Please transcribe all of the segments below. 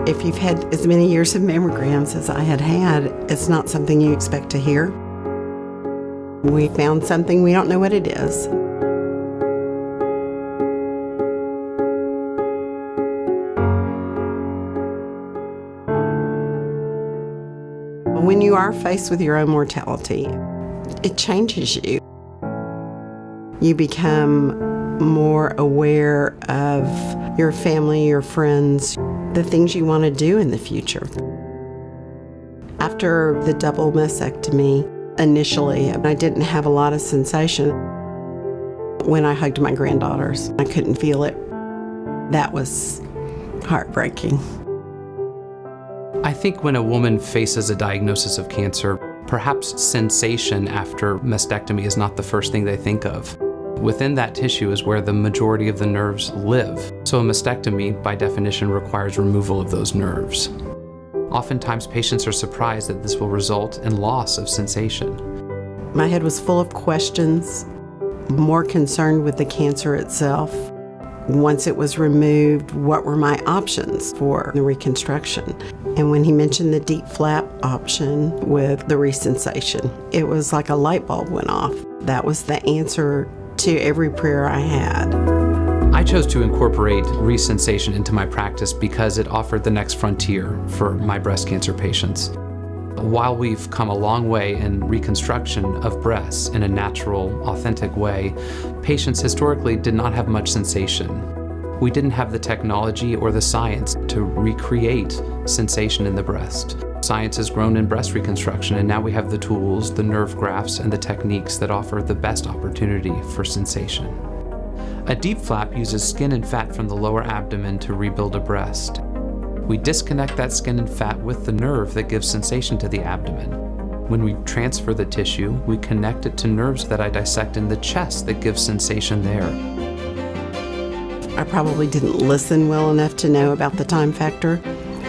If you've had as many years of mammograms as I had, it's not something you expect to hear. We found something, we don't know what it is. When you are faced with your own mortality, it changes you. You become more aware of your family, your friends, the things you want to do in the future. After the double mastectomy, initially, I didn't have a lot of sensation. When I hugged my granddaughters, I couldn't feel it. That was heartbreaking. I think when a woman faces a diagnosis of cancer, perhaps sensation after mastectomy is not the first thing they think of. Within that tissue is where the majority of the nerves live. So a mastectomy, by definition, requires removal of those nerves. Oftentimes, patients are surprised that this will result in loss of sensation. My head was full of questions, more concerned with the cancer itself. Once it was removed, what were my options for the reconstruction? And when he mentioned the deep flap option with the ReSensation, it was like a light bulb went off. That was the answer to every prayer I had. I chose to incorporate ReSensation into my practice because it offered the next frontier for my breast cancer patients. While we've come a long way in reconstruction of breasts in a natural, authentic way, patients historically did not have much sensation. We didn't have the technology or the science to recreate sensation in the breast. Science has grown in breast reconstruction, and now we have the tools, the nerve grafts, and the techniques that offer the best opportunity for sensation. A deep flap uses skin and fat from the lower abdomen to rebuild a breast. We disconnect that skin and fat with the nerve that gives sensation to the abdomen. When we transfer the tissue, we connect it to nerves that I dissect in the chest that give sensation there. I probably didn't listen well enough to know about the time factor.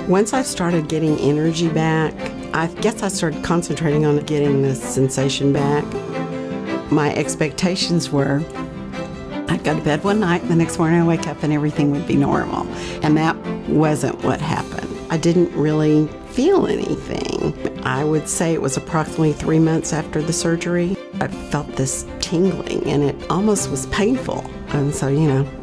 Once I started getting energy back, I guess I started concentrating on getting the sensation back. My expectations were I'd go to bed one night, the next morning I'd wake up and everything would be normal. And that wasn't what happened. I didn't really feel anything. I would say it was approximately 3 months after the surgery. I felt this tingling and it almost was painful. And so,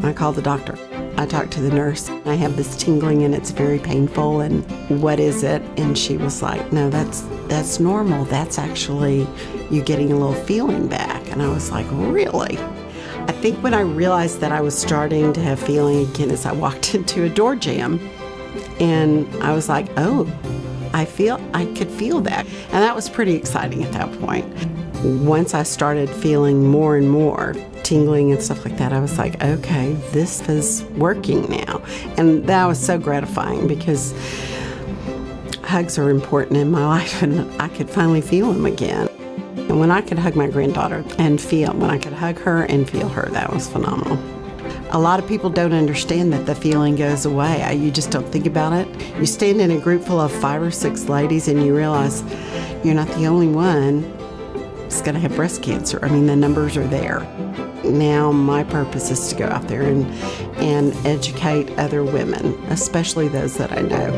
I called the doctor. I talked to the nurse. I have this tingling and it's very painful, and what is it? And she was like, no, that's normal. That's actually you getting a little feeling back. And I was like, really? I think when I realized that I was starting to have feeling again is I walked into a door jam and I was like, oh, I could feel that. And that was pretty exciting at that point. Once I started feeling more and more tingling and stuff like that, I was like, okay, this is working now. And that was so gratifying because hugs are important in my life and I could finally feel them again. And when I could hug my granddaughter and when I could hug her and feel her, that was phenomenal. A lot of people don't understand that the feeling goes away. You just don't think about it. You stand in a group full of 5 or 6 ladies and you realize you're not the only one that's going to have breast cancer. I mean, the numbers are there. Now my purpose is to go out there and educate other women, especially those that I know.